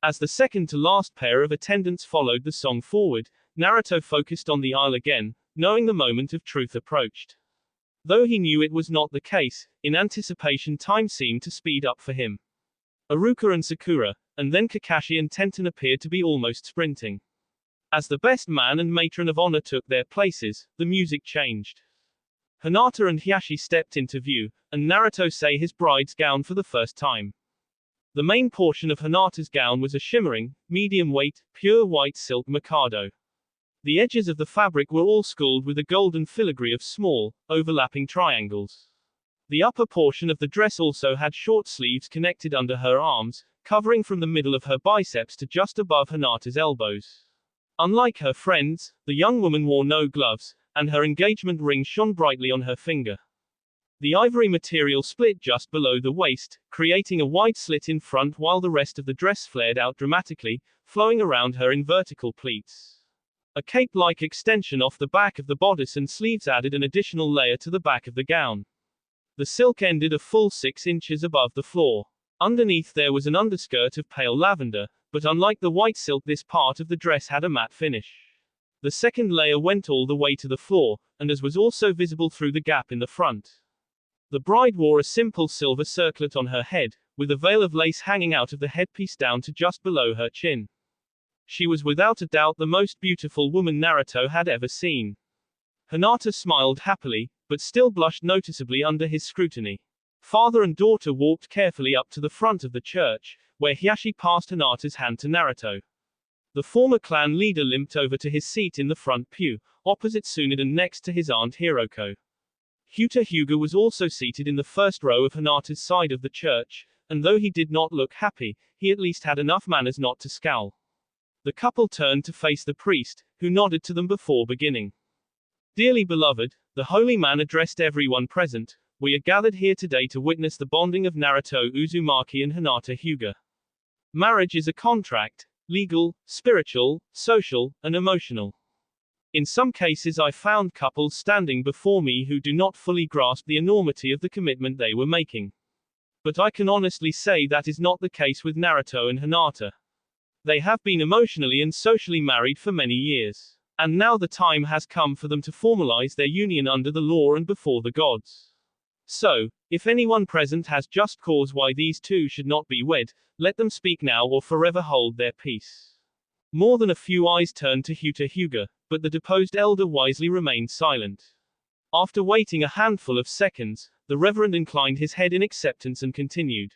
As the second to last pair of attendants followed the song forward, Naruto focused on the aisle again, knowing the moment of truth approached. Though he knew it was not the case, in anticipation time seemed to speed up for him. Iruka and Sakura, and then Kakashi and Tenten appeared to be almost sprinting. As the best man and matron of honor took their places, the music changed. Hinata and Hiashi stepped into view, and Naruto saw his bride's gown for the first time. The main portion of Hinata's gown was a shimmering, medium-weight, pure white silk mikado. The edges of the fabric were all sculled with a golden filigree of small, overlapping triangles. The upper portion of the dress also had short sleeves connected under her arms, covering from the middle of her biceps to just above Hinata's elbows. Unlike her friends, the young woman wore no gloves, and her engagement ring shone brightly on her finger. The ivory material split just below the waist, creating a wide slit in front while the rest of the dress flared out dramatically, flowing around her in vertical pleats. A cape-like extension off the back of the bodice and sleeves added an additional layer to the back of the gown. The silk ended a full 6 inches above the floor. Underneath there was an underskirt of pale lavender, but unlike the white silk this part of the dress had a matte finish. The second layer went all the way to the floor, and as was also visible through the gap in the front. The bride wore a simple silver circlet on her head, with a veil of lace hanging out of the headpiece down to just below her chin. She was without a doubt the most beautiful woman Naruto had ever seen. Hinata smiled happily, but still blushed noticeably under his scrutiny. Father and daughter walked carefully up to the front of the church, where Hiashi passed Hinata's hand to Naruto. The former clan leader limped over to his seat in the front pew, opposite Tsunade and next to his aunt Hiroko. Hyuga was also seated in the first row of Hinata's side of the church, and though he did not look happy, he at least had enough manners not to scowl. The couple turned to face the priest, who nodded to them before beginning. Dearly beloved, the holy man addressed everyone present, we are gathered here today to witness the bonding of Naruto Uzumaki and Hinata Hyuga. Marriage is a contract, legal, spiritual, social, and emotional. In some cases I found couples standing before me who do not fully grasp the enormity of the commitment they were making. But I can honestly say that is not the case with Naruto and Hinata. They have been emotionally and socially married for many years. And now the time has come for them to formalize their union under the law and before the gods. So, if anyone present has just cause why these two should not be wed, let them speak now or forever hold their peace. More than a few eyes turned to Hyuga, but the deposed elder wisely remained silent. After waiting a handful of seconds, the reverend inclined his head in acceptance and continued.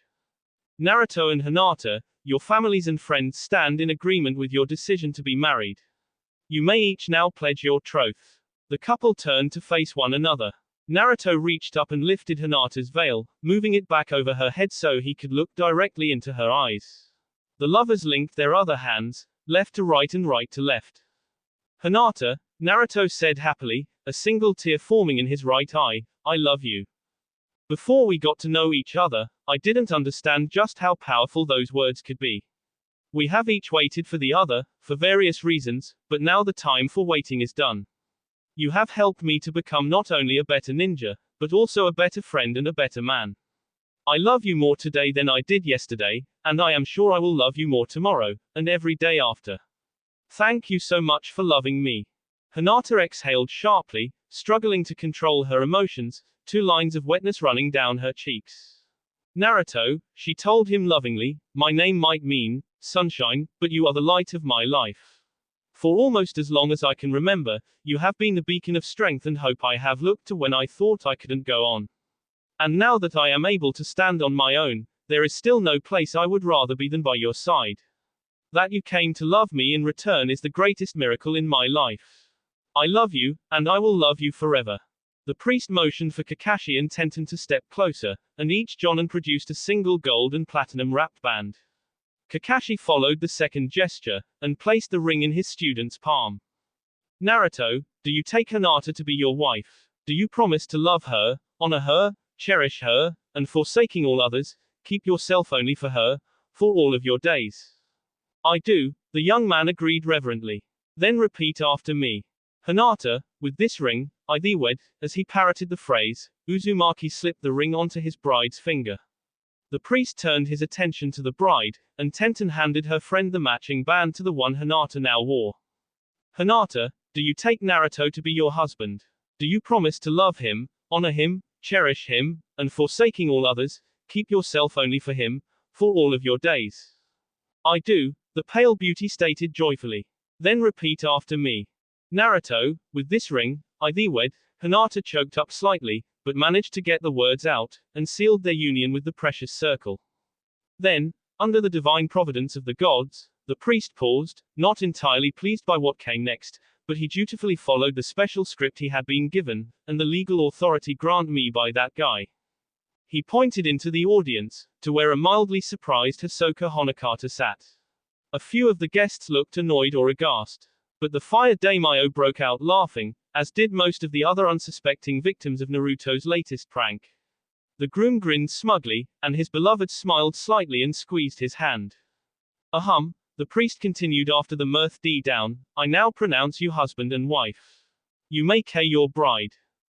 Naruto and Hinata, your families and friends stand in agreement with your decision to be married. You may each now pledge your troth. The couple turned to face one another. Naruto reached up and lifted Hinata's veil, moving it back over her head so he could look directly into her eyes. The lovers linked their other hands, left to right and right to left. Hinata, Naruto said happily, a single tear forming in his right eye, I love you. Before we got to know each other, I didn't understand just how powerful those words could be. We have each waited for the other, for various reasons, but now the time for waiting is done. You have helped me to become not only a better ninja, but also a better friend and a better man. I love you more today than I did yesterday, and I am sure I will love you more tomorrow, and every day after. Thank you so much for loving me. Hinata exhaled sharply, struggling to control her emotions, 2 lines of wetness running down her cheeks. Naruto, she told him lovingly, my name might mean sunshine, but you are the light of my life. For almost as long as I can remember, you have been the beacon of strength and hope I have looked to when I thought I couldn't go on. And now that I am able to stand on my own, there is still no place I would rather be than by your side. That you came to love me in return is the greatest miracle in my life. I love you, and I will love you forever. The priest motioned for Kakashi and Tenten to step closer, and each Jonin produced a single gold and platinum wrapped band. Kakashi followed the second gesture, and placed the ring in his student's palm. Naruto, do you take Hinata to be your wife? Do you promise to love her, honor her, cherish her, and forsaking all others, keep yourself only for her, for all of your days? I do, the young man agreed reverently. Then repeat after me. Hinata, with this ring, I thee wed. As he parroted the phrase, Uzumaki slipped the ring onto his bride's finger. The priest turned his attention to the bride, and Tenten handed her friend the matching band to the one Hinata now wore. Hinata, do you take Naruto to be your husband? Do you promise to love him, honor him, cherish him, and forsaking all others, keep yourself only for him, for all of your days? I do, the pale beauty stated joyfully. Then repeat after me. Naruto, with this ring, I thee wed. Hinata choked up slightly, but managed to get the words out, and sealed their union with the precious circle. Then, under the divine providence of the gods, the priest paused, not entirely pleased by what came next, but he dutifully followed the special script he had been given, and the legal authority granted me by that guy. He pointed into the audience, to where a mildly surprised Hisoka Honokata sat. A few of the guests looked annoyed or aghast. But the Fire Daimyo broke out laughing, as did most of the other unsuspecting victims of Naruto's latest prank. The groom grinned smugly, and his beloved smiled slightly and squeezed his hand. Ahem, the priest continued after the mirth died down, I now pronounce you husband and wife. You may kei your bride.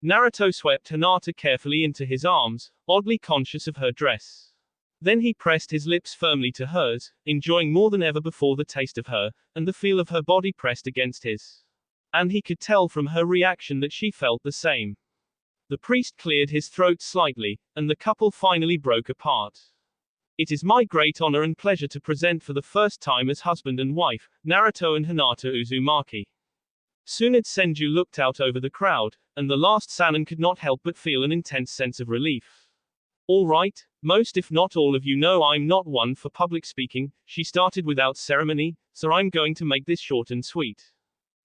Naruto swept Hinata carefully into his arms, oddly conscious of her dress. Then he pressed his lips firmly to hers, enjoying more than ever before the taste of her, and the feel of her body pressed against his. And he could tell from her reaction that she felt the same. The priest cleared his throat slightly, and the couple finally broke apart. It is my great honor and pleasure to present for the first time as husband and wife, Naruto and Hinata Uzumaki. Tsunade Senju looked out over the crowd, and the last Sannin could not help but feel an intense sense of relief. All right, most if not all of you know I'm not one for public speaking, she started without ceremony, so I'm going to make this short and sweet.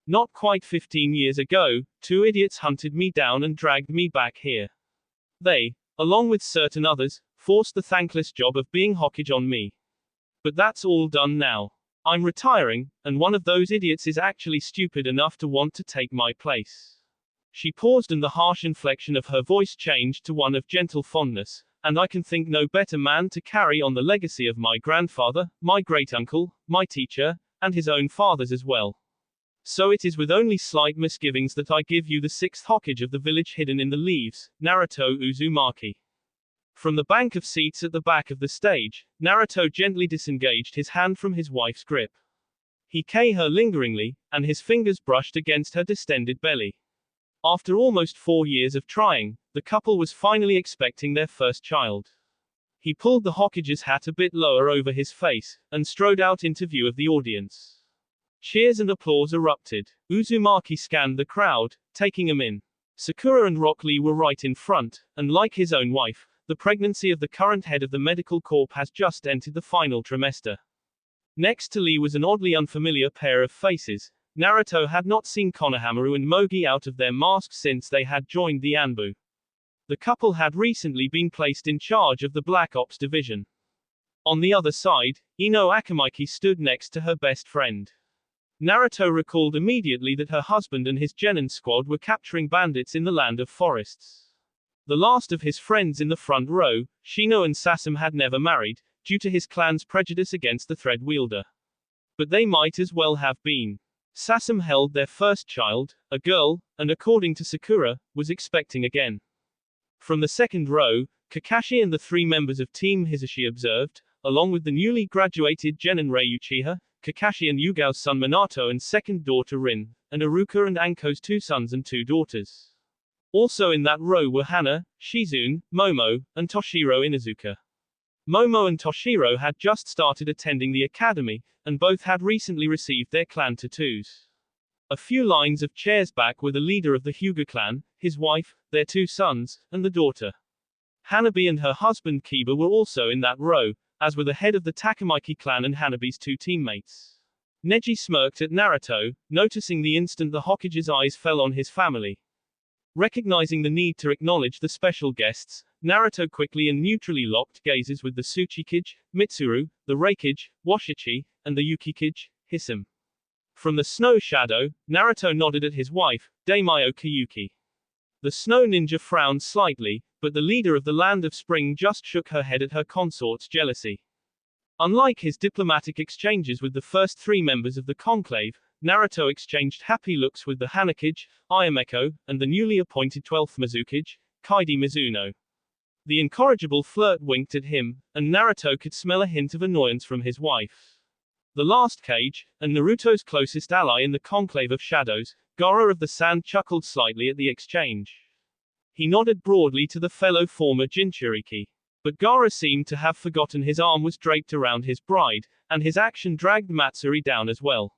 Not quite 15 years ago, two idiots hunted me down and dragged me back here. They, along with certain others, forced the thankless job of being Hokage on me. But that's all done now. I'm retiring, and one of those idiots is actually stupid enough to want to take my place. She paused and the harsh inflection of her voice changed to one of gentle fondness. And I can think no better man to carry on the legacy of my grandfather, my great-uncle, my teacher, and his own fathers as well. So it is with only slight misgivings that I give you the sixth Hokage of the village hidden in the leaves, Naruto Uzumaki. From the bank of seats at the back of the stage, Naruto gently disengaged his hand from his wife's grip. He kei her lingeringly, and his fingers brushed against her distended belly. After almost 4 years of trying, the couple was finally expecting their first child. He pulled the Hokage's hat a bit lower over his face, and strode out into view of the audience. Cheers and applause erupted. Uzumaki scanned the crowd, taking them in. Sakura and Rock Lee were right in front, and like his own wife, the pregnancy of the current head of the medical corps has just entered the final trimester. Next to Lee was an oddly unfamiliar pair of faces. Naruto had not seen Konohamaru and Mogi out of their masks since they had joined the Anbu. The couple had recently been placed in charge of the Black Ops division. On the other side, Ino Akamaiki stood next to her best friend. Naruto recalled immediately that her husband and his Genin squad were capturing bandits in the land of forests. The last of his friends in the front row, Shino and Sasam had never married, due to his clan's prejudice against the thread wielder. But they might as well have been. Sasam held their first child, a girl, and according to Sakura, was expecting again. From the second row, Kakashi and the 3 members of Team Hisashi observed, along with the newly graduated Genin Rei Uchiha, Kakashi and Yugao's son Minato and second daughter Rin, and Iruka and Anko's 2 sons and 2 daughters. Also in that row were Hana, Shizune, Momo, and Toshiro Inuzuka. Momo and Toshiro had just started attending the academy, and both had recently received their clan tattoos. A few lines of chairs back were the leader of the Hyuga clan, his wife, their 2 sons, and the daughter. Hanabi and her husband Kiba were also in that row, as were the head of the Takamaki clan and Hanabi's 2 teammates. Neji smirked at Naruto, noticing the instant the Hokage's eyes fell on his family. Recognizing the need to acknowledge the special guests, Naruto quickly and neutrally locked gazes with the Tsuchikage, Mitsuru, the Reikage, Washichi, and the Yukikage, Hisam. From the snow shadow, Naruto nodded at his wife, Daimyo Kayuki. The snow ninja frowned slightly, but the leader of the Land of Spring just shook her head at her consort's jealousy. Unlike his diplomatic exchanges with the first 3 members of the conclave, Naruto exchanged happy looks with the Hanakage, Ayameko, and the newly appointed 12th Mizukage, Kaidi Mizuno. The incorrigible flirt winked at him, and Naruto could smell a hint of annoyance from his wife. The last Kage, and Naruto's closest ally in the conclave of shadows, Gaara of the Sand chuckled slightly at the exchange. He nodded broadly to the fellow former Jinchuriki. But Gaara seemed to have forgotten his arm was draped around his bride, and his action dragged Matsuri down as well.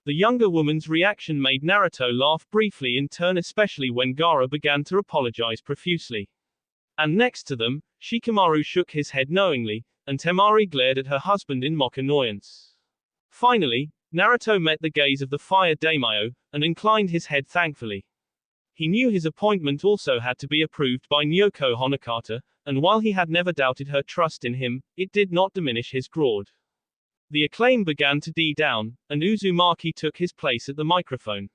The younger woman's reaction made Naruto laugh briefly in turn, especially when Gaara began to apologize profusely. And next to them, Shikamaru shook his head knowingly, and Temari glared at her husband in mock annoyance. Finally, Naruto met the gaze of the fire daimyo, and inclined his head thankfully. He knew his appointment also had to be approved by Nyoko Honokata, and while he had never doubted her trust in him, it did not diminish his grade. The acclaim began to die down, and Uzumaki took his place at the microphone.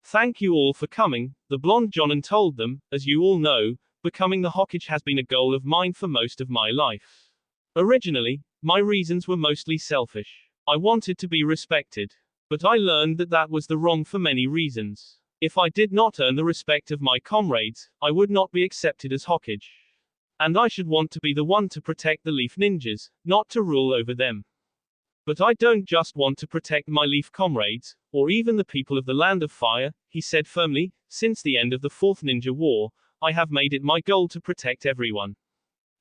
Thank you all for coming, the blonde Jonin told them. As you all know, becoming the Hokage has been a goal of mine for most of my life. Originally, my reasons were mostly selfish. I wanted to be respected. But I learned that that was the wrong for many reasons. If I did not earn the respect of my comrades, I would not be accepted as Hokage. And I should want to be the one to protect the Leaf Ninjas, not to rule over them. But I don't just want to protect my Leaf comrades, or even the people of the Land of Fire, he said firmly. Since the end of the 4th Ninja War, I have made it my goal to protect everyone.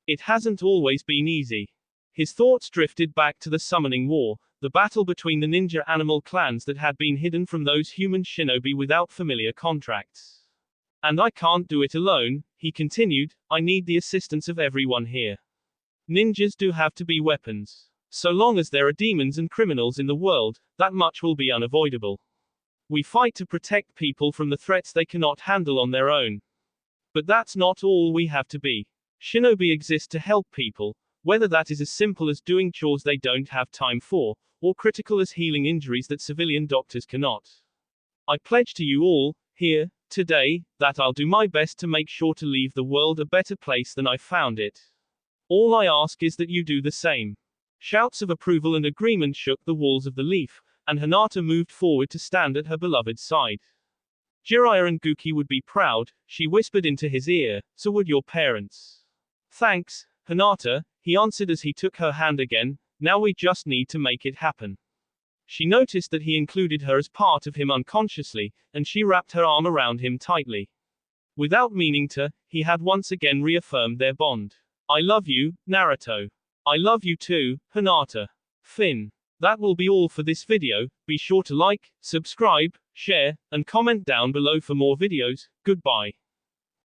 It hasn't always been easy. His thoughts drifted back to the Summoning War, the battle between the ninja animal clans that had been hidden from those human shinobi without familiar contracts. And I can't do it alone, he continued, I need the assistance of everyone here. Ninjas do have to be weapons. So long as there are demons and criminals in the world, that much will be unavoidable. We fight to protect people from the threats they cannot handle on their own. But that's not all we have to be. Shinobi exist to help people, whether that is as simple as doing chores they don't have time for, or critical as healing injuries that civilian doctors cannot. I pledge to you all, here, today, that I'll do my best to make sure to leave the world a better place than I found it. All I ask is that you do the same. Shouts of approval and agreement shook the walls of the Leaf, and Hinata moved forward to stand at her beloved's side. Jiraiya and Guki would be proud, she whispered into his ear, so would your parents. Thanks, Hinata, he answered as he took her hand again, now we just need to make it happen. She noticed that he included her as part of him unconsciously, and she wrapped her arm around him tightly. Without meaning to, he had once again reaffirmed their bond. I love you, Naruto. I love you too, Hinata. Finn. That will be all for this video. Be sure to like, subscribe, share, and comment down below for more videos. Goodbye.